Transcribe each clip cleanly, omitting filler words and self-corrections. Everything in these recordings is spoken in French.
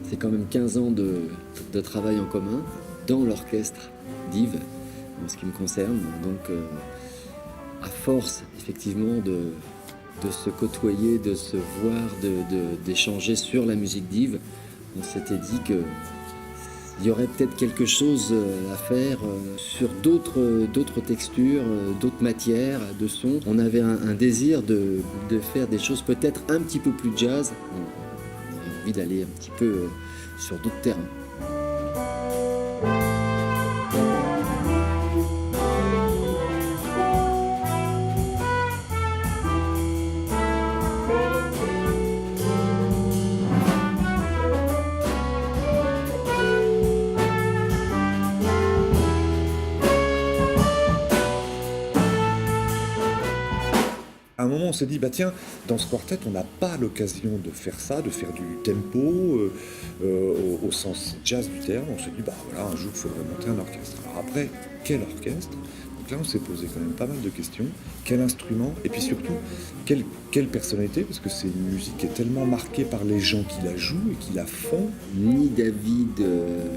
C'est quand même 15 ans de travail en commun dans l'orchestre d'Yves, en ce qui me concerne. Donc, à force, effectivement, de se côtoyer, de se voir, d'échanger sur la musique d'Yves, on s'était dit que il y aurait peut-être quelque chose à faire sur d'autres textures, d'autres matières de son. On avait un désir de faire des choses peut-être un petit peu plus jazz. On avait envie d'aller un petit peu sur d'autres terrains. À un moment, on s'est dit, bah tiens, dans ce quartet, on n'a pas l'occasion de faire ça, de faire du tempo au sens jazz du terme. On s'est dit, bah voilà, un jour, il faudrait monter un orchestre. Alors après, quel orchestre? Donc là, on s'est posé quand même pas mal de questions. Quel instrument? Et puis surtout, quelle personnalité? Parce que c'est une musique qui est tellement marquée par les gens qui la jouent et qui la font. Ni David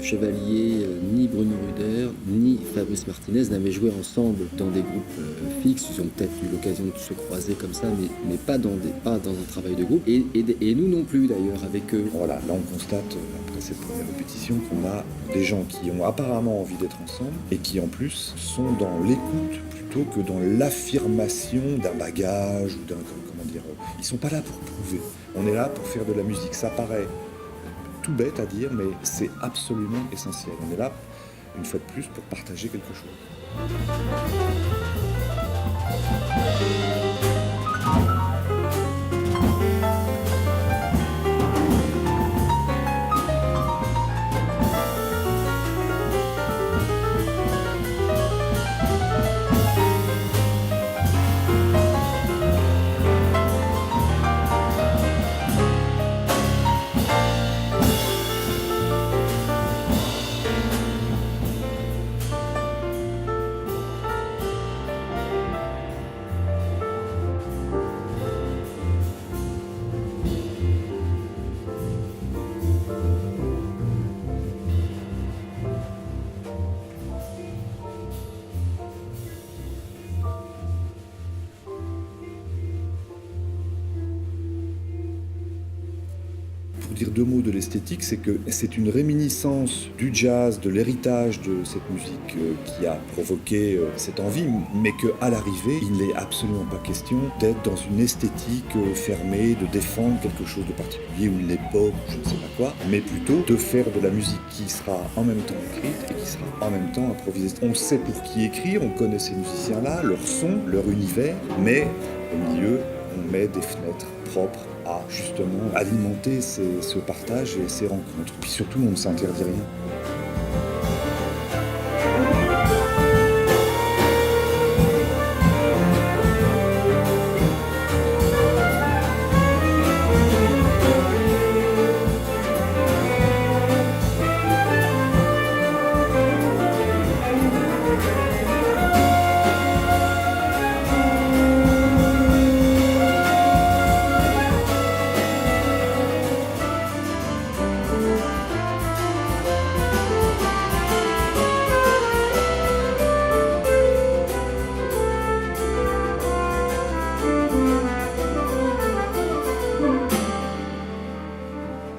Chevalier, ni Bruno Ruder, ni Fabrice Martinez n'avaient joué ensemble dans des groupes fixes. Ils ont peut-être eu l'occasion de se croiser comme ça, mais pas dans un travail de groupe. Et nous non plus d'ailleurs avec eux. Voilà, là on constate, après cette première répétition, qu'on a des gens qui ont apparemment envie d'être ensemble et qui en plus sont dans l'écoute plutôt que dans l'affirmation d'un bagage ou d'un... Comment dire, ils sont pas là pour prouver. On est là pour faire de la musique. Ça paraît tout bête à dire, mais c'est absolument essentiel. On est là, une fois de plus, pour partager quelque chose. Pour dire deux mots de l'esthétique, c'est que c'est une réminiscence du jazz, de l'héritage de cette musique qui a provoqué cette envie, mais qu'à l'arrivée, il n'est absolument pas question d'être dans une esthétique fermée, de défendre quelque chose de particulier ou une époque, je ne sais pas quoi, mais plutôt de faire de la musique qui sera en même temps écrite et qui sera en même temps improvisée. On sait pour qui écrire, on connaît ces musiciens-là, leur son, leur univers, mais au milieu, on met des fenêtres propres à justement alimenter ce partage et ces rencontres. Puis surtout, on ne s'interdit rien.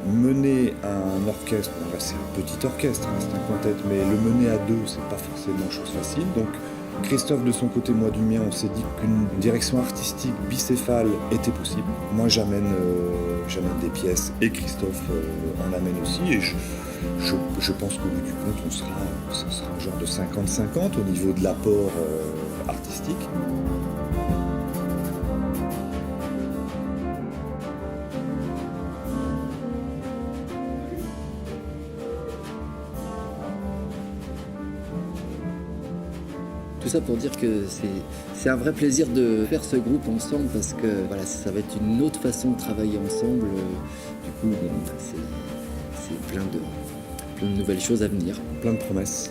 Mener un orchestre, bon là c'est un petit orchestre, hein, c'est un quintet, mais le mener à deux, c'est pas forcément chose facile. Donc Christophe de son côté, moi du mien, on s'est dit qu'une direction artistique bicéphale était possible. Moi j'amène des pièces et Christophe en amène aussi. Et je pense qu'au bout du compte, ça sera un genre de 50-50 au niveau de l'apport artistique. Tout ça pour dire que c'est un vrai plaisir de faire ce groupe ensemble parce que voilà, ça va être une autre façon de travailler ensemble. Du coup, bon, c'est plein de nouvelles choses à venir. Plein de promesses.